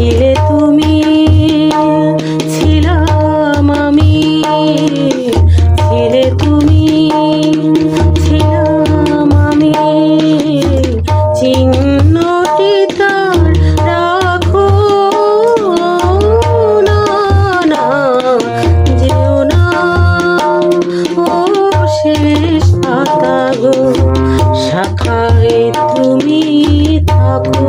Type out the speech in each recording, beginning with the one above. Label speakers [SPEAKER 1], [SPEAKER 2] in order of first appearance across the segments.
[SPEAKER 1] ছিলে তুমি, ছিলাম আমি, ছিলে তুমি, ছিলাম আমি। চিহ্নটি তার রাখো না, না যেও না ও শেষ পাতা গো, শাখায় তুমি থাকো।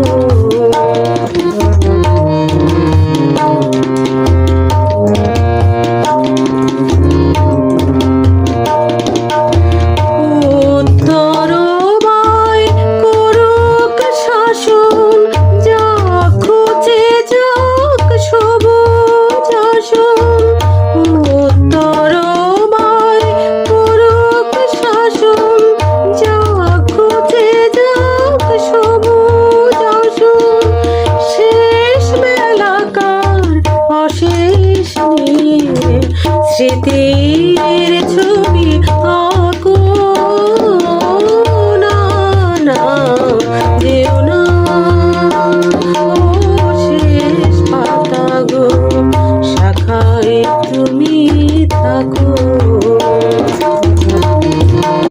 [SPEAKER 1] স্মৃতির